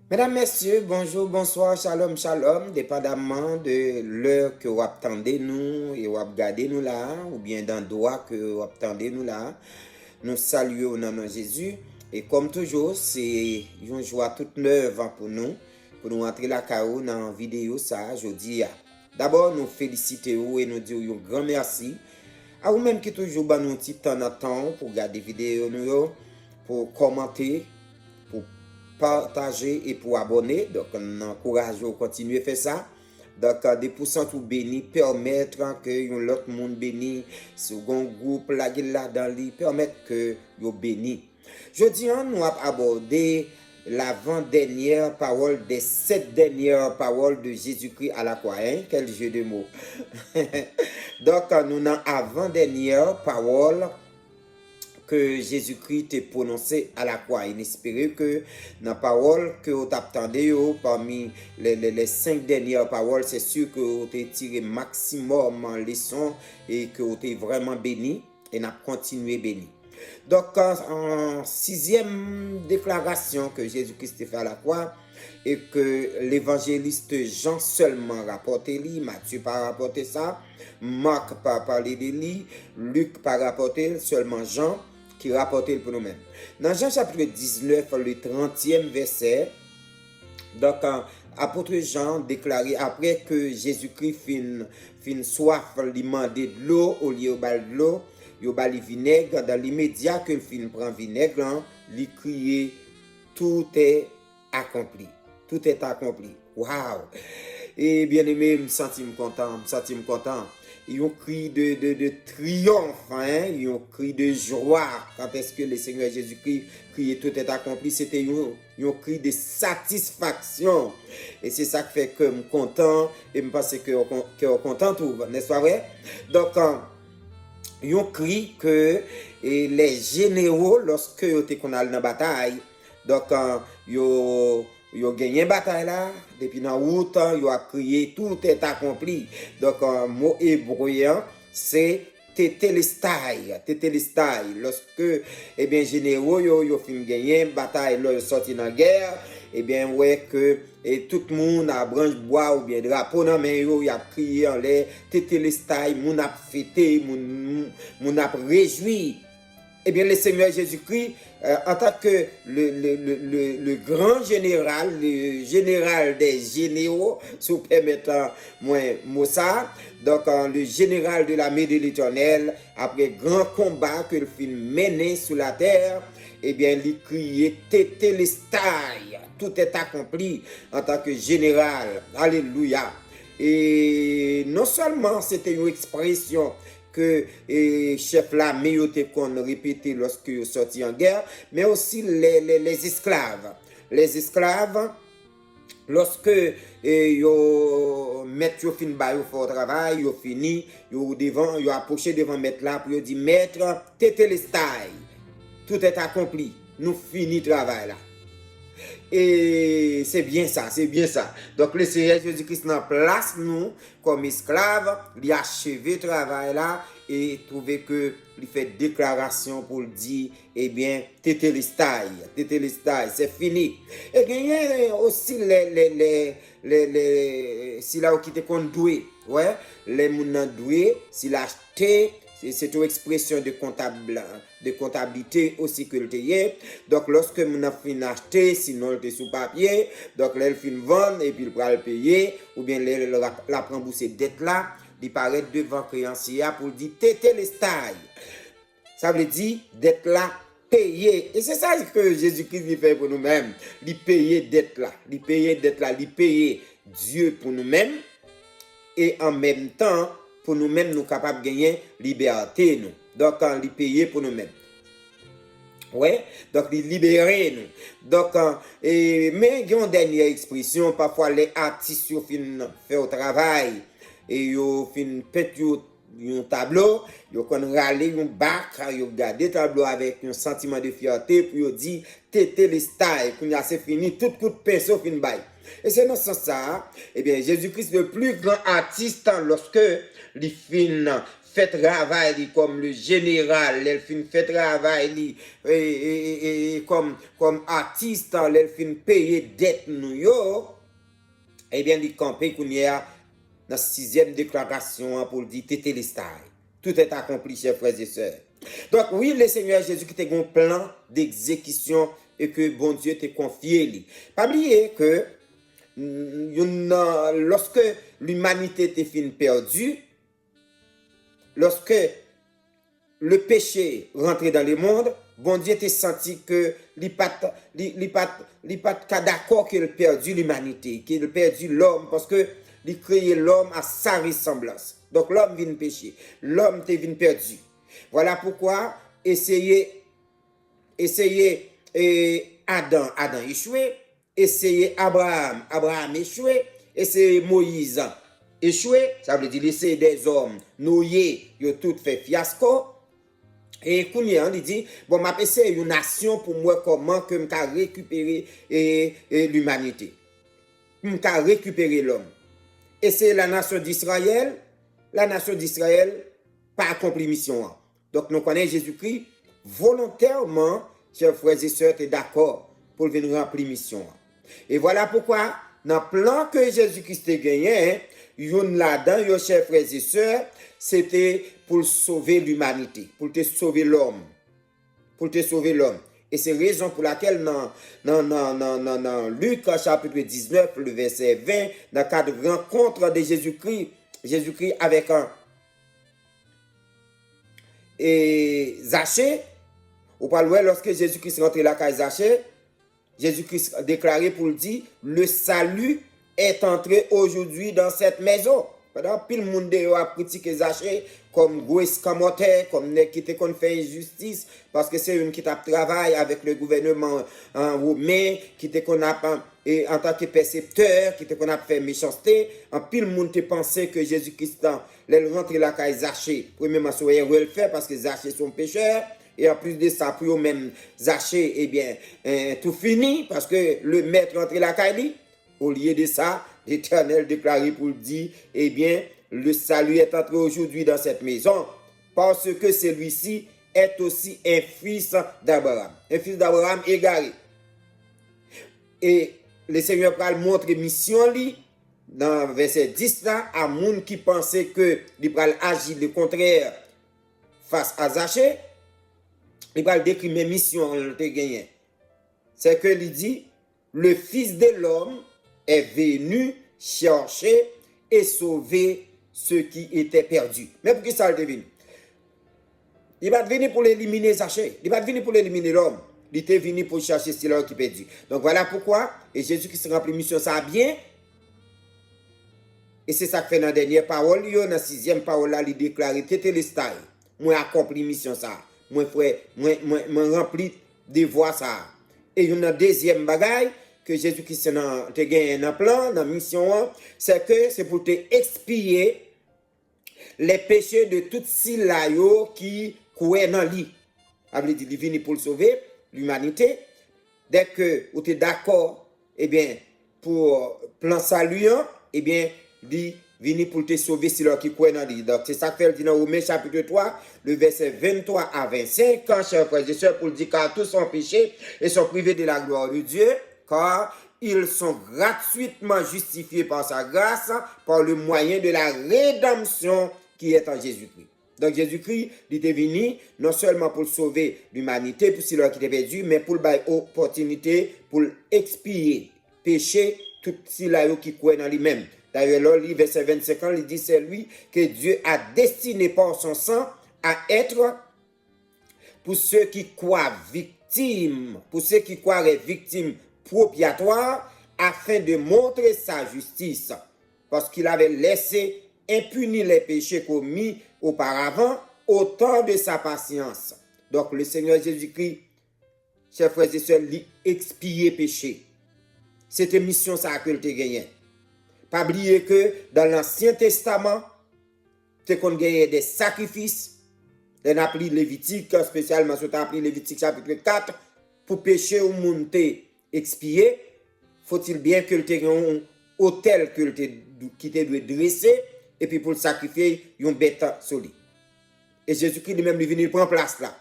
Mesdames, Messieurs, bonjour, bonsoir, shalom, shalom, dépendamment de l'heure que vous attendez nous et vous regardez nous là, ou bien dans le droit que vous attendez nous là. Nous saluons au nom de Jésus. Et comme toujours, c'est une joie toute neuve pour nous entrer la carreau dans la vidéo ça, aujourd'hui. D'abord, nous félicitons et nous disons un grand merci à vous-même qui toujours nous un petit temps pour regarder vidéo nous, pour commenter, pour partager et pour abonner. Donc, on encourage à continuer à faire ça. Donc, des pourcents tout bénis permettre que l'autre monde béni, second groupe là dans lui permettre que vous béni. Jeudi, nous avons abordé l'avant-dernière parole des 7 dernières paroles de Jésus-Christ à la croix. Hein? Quel jeu de mots. Donc, nous avons avant-dernière parole que Jésus-Christ a prononcé à la croix. Il espérait que dans la parole que vous attendez parmi les 5 dernières paroles, c'est sûr que vous avez tiré maximum en leçon et que vous avez vraiment béni et n'a continué béni. Donc, en 6e déclaration que Jésus-Christ a fait à la croix, et que l'évangéliste Jean seulement rapporté lui, Matthieu pas rapporté ça, Marc pas parlé de lui, Luc pas rapporté, seulement Jean qui rapportait pour nous-mêmes. Dans Jean chapitre 19, le 30e verset, donc apôtre Jean déclaré après que Jésus-Christ fin soif, lui demander de l'eau au lieu de l'eau, il a le vinaigre, dans l'immédiat que le fin prend vinaigre, il criait tout est accompli. Tout est accompli. Waouh! Et bien aimé, je me sens content. Il y a un cri de triomphe, hein? Il y a un cri de joie. Quand est-ce que le Seigneur Jésus-Christ criait tout est accompli? C'était un cri de satisfaction. Et c'est ça qui fait que je suis content et je pense que je suis content tout, n'est-ce pas vrai? Donc, il y a un cri que les généraux, lorsque ils étaient dans la bataille, donc, ils ont gagné une bataille là, depuis dans route, ils ont crié tout est accompli. Donc, un mot hébreu, c'est tétélestai. Lorsque, eh bien, généraux, ils ont fini de gagner une bataille, ils sont sortis dans la guerre, eh bien, ouais, que tout le monde a branche bois ou bien drapeau dans main, il a crié en l'air, tétélestai, moun a fêté, moun a réjoui. Eh bien, le Seigneur Jésus-Christ, en tant que le grand général, le général des généraux, si vous permettez moi ça, donc le général de l'armée de l'Éternel, après grand combat que le film mené sur la terre, eh bien, il criait tétélestai, tout est accompli en tant que général. Alléluia. Et non seulement c'était une expression que chef l'armée a répété lorsque ils sont sortis en guerre, mais aussi les esclaves. Les esclaves, lorsque ils mettent au fin de fort travail, ils fini, ils approché devant maître là pour dire maître, tétélestai, tout est accompli, nous finissons le travail là. Et c'est bien ça. Donc le Seigneur Jésus-Christ nous place nous comme esclaves, il a achevé le travail là et trouvé que il fait déclaration pour le dire, eh bien, tétélestai, c'est fini. Et il y a aussi si là qui te conduit, ouais, les moun doué, s'il a acheté, c'est une expression de comptabilité aussi que le théier. Donc, lorsque nous avons fini acheter, sinon le sous papier, donc là, il finit vendre et puis il va le payer, ou bien la prend bourser dette là, il paraît devant créancier pour dire tétélestai. Ça veut dire dette là payer. Et c'est ça que Jésus-Christ fait pour nous-mêmes. Il payer dette là, il payer Dieu pour nous-mêmes et en même temps pour nous-mêmes, nous capables de gagner liberté, nous. Donc, on les payer pour nous-mêmes. Ouais, donc, les libérer, nous. Donc, mais il y a une dernière expression, parfois, les artistes, ils finissent faire au travail, et ils finissent peindre un tableau, ils ont râler un bac, ils ont gardé le tableau avec un sentiment de fierté, puis ils disent, tétélestai, puis c'est fini, tout coup de pinceau, fin bail. Et c'est dans ce sens ça, eh bien, Jésus-Christ, le plus grand artiste, lorsque il finit fait travail comme le général, elle fin fait travail comme artiste, elle fin payer dette New York, eh bien, il campé qu'on y a dans la 6e déclaration pour dire tétélestai. Tout est accompli, chers frères et sœurs. Donc, oui, le Seigneur Jésus qui t'a un plan d'exécution et que bon Dieu t'a confié. Pas oublier que lorsque l'humanité était fin perdue, lorsque le péché rentrait dans le monde, bon Dieu t'a senti que il pas d'accord qu'il a perdu l'humanité, qu'il a perdu l'homme, parce que il créé l'homme à sa ressemblance. Donc l'homme vient pécher, l'homme est venu perdu. Voilà pourquoi essayer Adam échoué, essayer Abraham échoué, essayer Moïse échoué, ça veut dire laisser des hommes noyés, ils ont tout fait fiasco. Et Kounia, il dit, bon, m'a essayé une nation pour moi comment que m'ka récupérer l'humanité. M'ka récupérer l'homme. Et c'est la nation d'Israël pas accompli mission. Donc nous connaissons Jésus-Christ volontairement, chers frères et sœurs, est d'accord pour venir remplir mission. Et voilà pourquoi dans le plan que Jésus-Christ a gagné, là-dedans, chers frères et sœurs, c'était pour sauver l'humanité, pour te sauver l'homme. Pour te sauver l'homme. Et c'est la raison pour laquelle dans Luc chapitre 19, le verset 20, dans le cadre de rencontre de Jésus-Christ avec Zachée, ou pas loin, lorsque Jésus-Christ rentre là avec Zachée, Jésus-Christ a déclaré pour le dire, le salut est entré aujourd'hui dans cette maison. Pendant pile monde a critiqué Zachée comme gros escamoteur, comme qui te qu'on fait injustice parce que c'est une qui travaille avec le gouvernement romain, qui te qu'on a en tant que percepteur, qui te qu'on a fait méchanceté. En pile monde te pensait que Jésus-Christ elle rentre là avec Zachée. Premièrement soyez le faire parce que Zachée son pécheur. Et en plus de ça, pour même Zachée, eh bien, tout fini parce que le maître rentre là avec au lieu de ça, l'Éternel déclaré pour dire, eh bien, le salut est entré aujourd'hui dans cette maison, parce que celui-ci est aussi un fils d'Abraham. Un fils d'Abraham égaré. Et le Seigneur parle montre mission li, dans verset 10 là, à monde qui pensait que il va agir le contraire face à Zachée, il va décrire mes missions gagné. C'est que il dit, le Fils de l'homme est venu chercher et sauver ceux qui étaient perdus. Mais pour qui ça est venu? Il va venir pour l'éliminer Zachée. Il va venir pour l'éliminer l'homme. Il était venu pour chercher celui qui est perdu. Donc voilà pourquoi, et Jésus qui se remplit mission ça bien. Et c'est ça que fait dans la dernière parole, dans la 6e parole là, il déclare, tétélestai, moi accompli mission ça. Moi rempli devoir ça. Et une deuxième bagaille, que Jésus-Christ a gagné un plan, dans la mission, c'est que c'est pour te expier les péchés de toutes celles qui courent dans lui. Il est venu pour sauver l'humanité. Dès que tu es d'accord, eh bien, pour plan saluant, eh bien, il est venu pour te sauver si qui courent dans lui. Donc, c'est ça que fait dans Romains chapitre 3, le verset 23 à 25, quand chers frères et sœurs, pour dire car tous sont péchés et sont privés de la gloire de Dieu, car ils sont gratuitement justifiés par sa grâce, par le moyen de la rédemption qui est en Jésus-Christ. Donc Jésus-Christ, il est venu non seulement pour sauver l'humanité, pour celui qui était perdu, mais pour donner opportunité pour expier, pécher, tout ceux qui croient dans lui-même. D'ailleurs, là, le verset 25, il dit c'est lui que Dieu a destiné par son sang à être pour ceux qui croient victimes, victimes propiatoire afin de montrer sa justice, parce qu'il avait laissé impunis les péchés commis auparavant au temps de sa patience. Donc le Seigneur Jésus-Christ, chers frères et sœurs, lui expier péché. C'était mission ça que tu gagné. Pas oublier que dans l'Ancien Testament, tu qu'on gagné des sacrifices. On a appelé Lévitique, spécialement sur appelé Lévitique chapitre 4, pour pécher ou monter expier, faut-il bien que tu aies un hôtel qui te doit dresser et puis pour le sacrifier, une bête solide. Et Jésus-Christ lui-même, il venu prendre place là.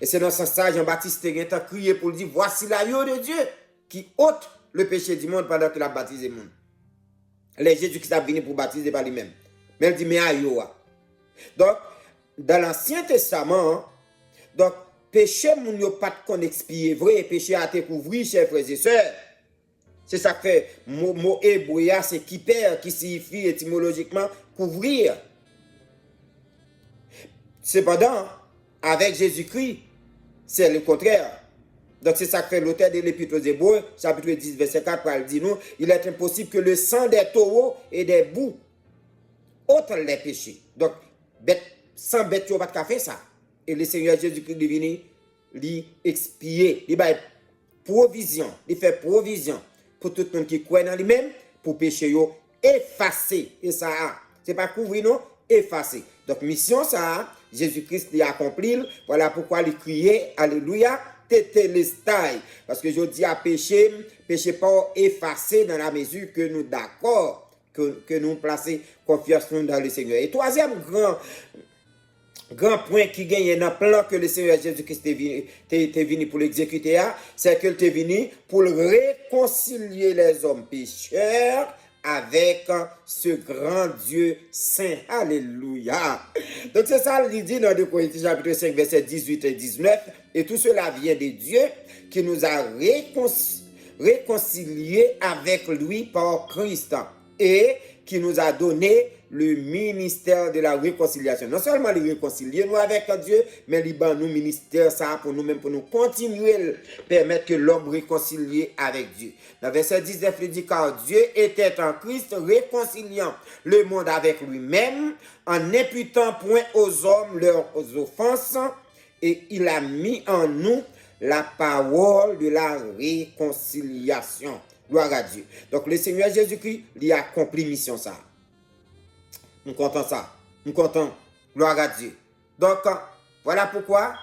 Et c'est dans ce sens, Jean-Baptiste a crié pour dire, voici l'agneau de Dieu qui ôte le péché du monde pendant qu'il a baptisé le monde. Les Jésus-Christ a venu pour baptiser par lui-même. Mais il dit, mais aïe. Donc, dans l'Ancien Testament, donc, péché, moun yo pas qu'on expie vrai, péché a été couvri, chers frères et sœurs. C'est ça que fait, mot hébreu, c'est kiper, qui signifie étymologiquement couvrir. Cependant, avec Jésus-Christ, c'est le contraire. Donc c'est ça que fait l'auteur de l'Épître aux Hébreux, chapitre 10, verset 4, pour dire nous, il est impossible que le sang des taureaux et des boucs ôte les péchés. Donc, sans bête, tu n'as pas faire ça. Et le Seigneur Jésus-Christ est venu lui expier, il fait provision, pour tout le monde qui croit dans lui-même, pour péché yo effacer. Et ça, c'est pas couvrir, non, effacer. Donc, mission ça, Jésus-Christ l'a accompli. Voilà pourquoi il criait, alléluia, tétélestai. Parce que je dis à péché pas effacé dans la mesure que nous d'accord, que nous plaçons confiance dans le Seigneur. Et troisième grand point qui gagne dans le plan que le Seigneur Jésus-Christ est venu pour l'exécuter, c'est qu'il est venu pour réconcilier les hommes pécheurs avec ce grand Dieu saint. Alléluia. Donc c'est ça, il dit dans 2 Corinthiens chapitre 5, verset 18 et 19, et tout cela vient de Dieu qui nous a réconciliés avec lui par Christ et qui nous a donné le ministère de la réconciliation. Non seulement les réconcilier nous avec Dieu, mais il nous ministère ça pour nous-mêmes, pour nous continuer permettre que l'homme réconcilie avec Dieu. Dans verset 19, il dit, car Dieu était en Christ réconciliant le monde avec lui-même, en n'imputant point aux hommes leurs offenses, et il a mis en nous la parole de la réconciliation. Gloire à Dieu. Donc le Seigneur Jésus-Christ, il a accompli mission ça. Nous comptons ça. Nous comptons. Gloire à Dieu. Donc, voilà pourquoi,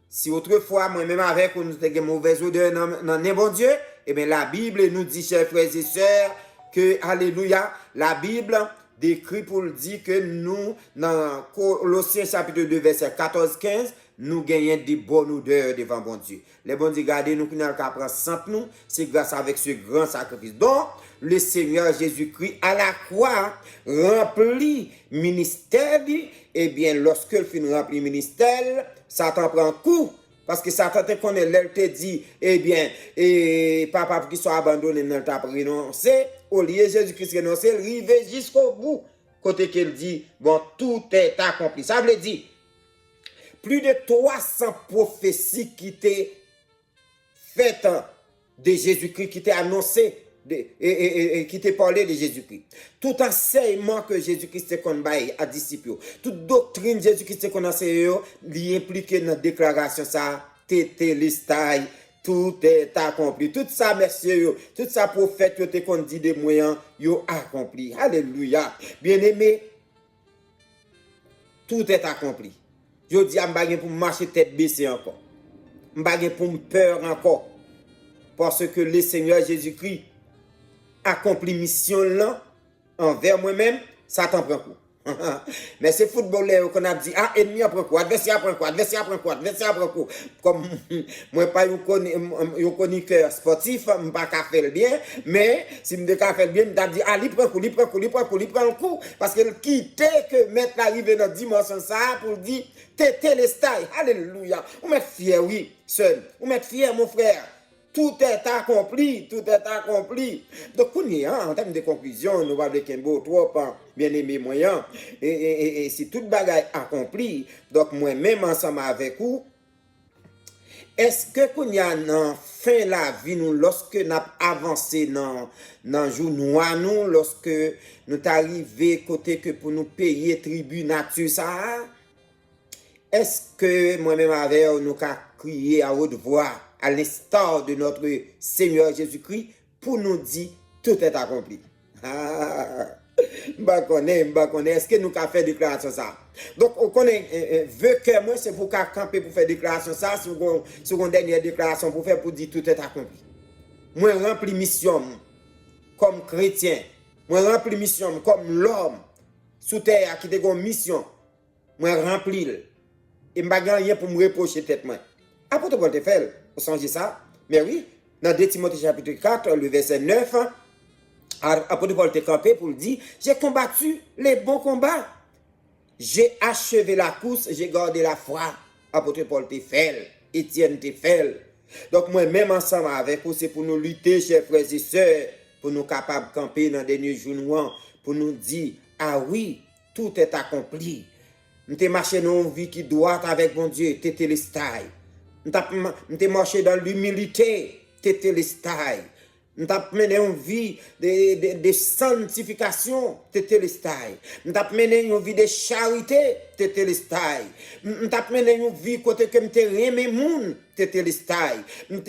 si autrefois, moi-même avec, nous avons une mauvaise odeur dans le bon Dieu, eh bien, la Bible nous dit, chers frères et sœurs, que, alléluia, la Bible décrit pour le dire que nous, dans Colossiens chapitre 2, verset 14-15, nous gagnons des bonnes odeurs devant bon Dieu. Les bons Dieu, regardez, nous qui n'avons qu'à prendre sans nous, c'est grâce avec ce grand sacrifice. Donc, le Seigneur Jésus-Christ à la croix remplit ministère, et bien, lorsque il finit remplir ministère, Satan prend coup. Parce que Satan te connaît, l'elle te dit, eh bien, et papa pour qu'il soit abandonné, il t'a renoncé. Au lieu de Jésus-Christ renoncer, il arrive jusqu'au bout. Côté qu'il dit, bon, tout est accompli. Ça veut dire, plus de 300 prophéties qui étaient faites de Jésus-Christ, qui étaient annoncées, et qui t'est parlé de Jésus-Christ. Tout enseignement que Jésus-Christ te conbaille à disciples, toute doctrine Jésus-Christ te enseigne, il implique dans la déclaration ça, tétélestai, tout est accompli. Tout ça, messieurs, tout ça prophète que te dit des moyens, yo accompli. Alléluia. Bien-aimé, tout est accompli. Je dis à m'bagé pour marcher tête baissée encore. M'bagé pour me peur encore. Parce que le Seigneur Jésus-Christ accompli mission là envers moi-même, Satan prend coup. Mais ces footballeurs qu'on a dit, ah, ennemi après quoi, adversaire après quoi, adversaire après quoi, adversaire après quoi. Comme moi, pas un chroniqueur sportif, je ne pas faire le bien, mais si je ne faire le bien, je dis, ah, il prend coup, il prend coup, il prend coup, il prend coup. Parce qu'il quittait que mettre arrivé dans la dimension ça pour dire, tétélestai, alléluia. Vous m'êtes fier, oui, seul. Vous m'êtes fier, mon frère. Tout est accompli, tout est accompli. Donc, en termes de conclusion, nous allons dire trop bien aimé moyen. Et si toute bagaille accompli, donc moi-même ensemble avec vous, est-ce que qu'on y a dans fin la vie nous lorsque nous avancé dans jour noir nous lorsque nous arrivé côté que pour nous payer tribut nature ça, est-ce que moi-même avec nous avons crié à haute voix à l'instar de notre Seigneur Jésus-Christ, pour nous dire, tout est accompli. Est-ce que nous avons fait déclaration ça? Donc, on connaît, veut que moi, c'est pour camper pour faire déclaration ça, sur une dernière déclaration pour faire, pour dire, tout est accompli. Moi, rempli mission, comme chrétien, moi, rempli mission, comme l'homme, sous terre, qui a une mission, moi, rempli. et je n'ai rien pour me reprocher tête moi. Apôtre Paul te fait, vous songez ça? Mais oui, dans 2 Timothée chapitre 4, le verset 9, apôtre Paul te campé pour dire, j'ai combattu les bons combats. J'ai achevé la course, j'ai gardé la foi. Apôtre Paul te fait, Étienne te fait. Donc moi-même ensemble avec vous, c'est pour nous lutter, chers frères et sœurs, pour nous capables de camper dans des nuits jours, pour nous dire, ah oui, tout est accompli. Nous te marché dans une vie qui doit avec mon Dieu, te télestaille. Nous te marché dans l'humilité, te télestaille. Nous avons mené une vie de sanctification, te télestaille. Nous avons mené une vie de charité, te télestaille. Nous avons mené une vie côté que nous aimé monde, te télestaille. Nous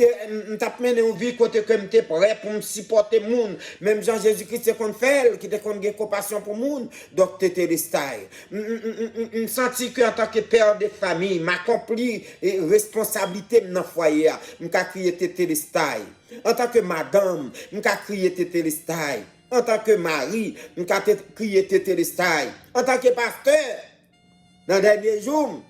avons mené une vie côté que nous prêt pour me supporter monde. Même Jean-Jésus-Christ, c'est qu'on fait, qui te qu'on a compassion pour monde, donc te télestaille. Je sens que en tant que père de famille, m'accompli responsabilité dans le foyer, je crier te télestaille. En tant que madame, je crier te télestaille. En tant que mari, je crier te télestaille. En tant que pasteur, dans les derniers jours,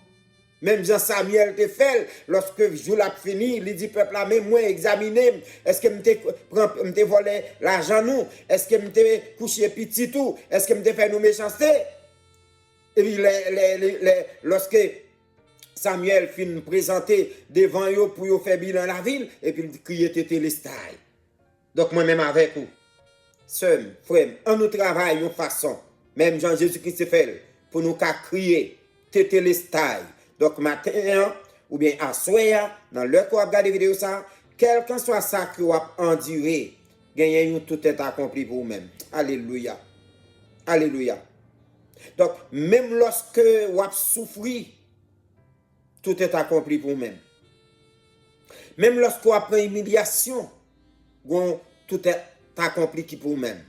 même Jean-Samuel te fait, lorsque le jour a fini, il dit peuple là, même moi examiner, est-ce que je me volé l'argent nous? Est-ce que je me couché petit tout? Est-ce que je me fait nous méchanceté? Et puis lorsque Samuel finit présenter devant eux pour eux faire bilan la ville, et puis il criait télestaille. Donc moi-même avec vous, seul, frère, on nous travaille de façon, même Jean-Jésus-Christ fait, pour nous crier télestaille. Donc matin, ou bien à soir, dans l'heure qu'on va regarder vidéo ça, quel que soit ça que vous avez enduré, gagnez tout est accompli pour vous-même. Alléluia. Alléluia. Donc, même lorsque vous avez souffert, tout est accompli pour vous-même. Même lorsque vous avez humiliation, tout est accompli pour vous-même.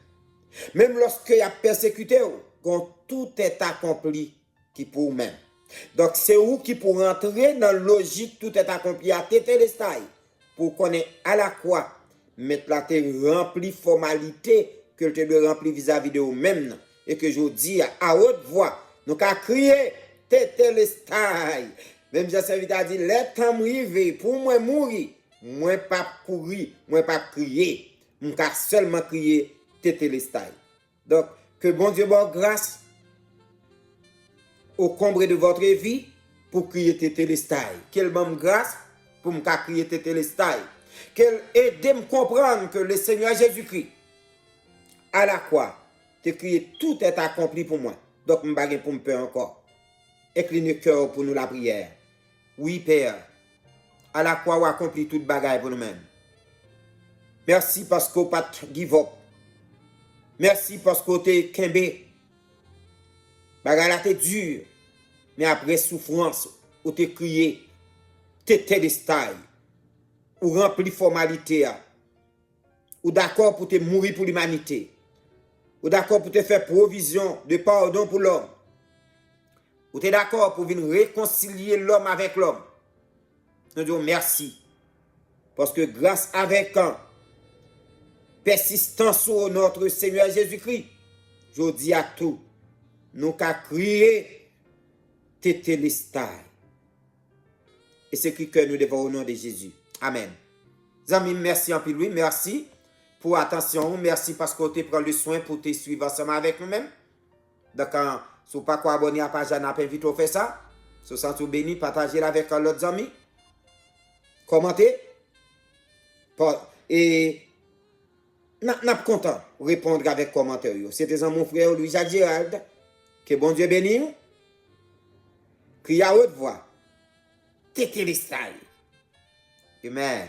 Même lorsque vous avez persécuté, tout est accompli pour vous-même. Donc, c'est où qui pour entrer dans la logique, tout est accompli à tétélestaille, pour qu'on ait à la croix, mettre la terre remplie formalité que tu dois remplir vis-à-vis de vous-même. Et que je dis à haute voix, nous avons crié tétélestaille. Même Jean-Saint a dit, les temps arrivés pour moi mourir, moi pas courir, moi pas crier. Nous avons seulement crié tétélestaille. Donc, que bon Dieu bonne grâce au combre de votre vie pour crier tétélestaille. Quelle bonne grâce pour me crier tétélestaille. Qu'elle aide à me comprendre que le Seigneur Jésus-Christ, à la croix, te crier tout est accompli pour moi. Donc, je ne vais pas pour me peur encore. Incline le cœur pour nous la prière. Oui, Père, à la croix, vous accompli toute bagaille pour nous-mêmes. Merci parce que vous n'avez pas give up. Merci parce que vous avez kembe. Bagaille là, c'est dur. Mais après souffrance, vous avez crié, tétélestaille, ou rempli formalité, ou d'accord pour te mourir pour l'humanité, ou d'accord pour te faire provision de pardon pour l'homme, ou tu es d'accord pour venir réconcilier l'homme avec l'homme. Nous disons merci. Parce que grâce avec un persistance sur notre Seigneur Jésus-Christ, je dis à tout, nous avons crié tétélestaille. Et c'est que nous devons au nom de Jésus. Amen. Amis, merci en plus, merci pour l'attention, merci parce que tu prends le soin pour te suivre ensemble avec nous-mêmes. Donc, si vous n'êtes pas abonné à la page, je invite à faire ça. Si vous êtes béni, partagez avec l'autre amis. Commentez. Et nous sommes contents de répondre avec commentaires. C'était mon frère Louis-Jacques Gérald. Que bon Dieu bénisse. Crie à haute voix. Tétélestaille. Amen.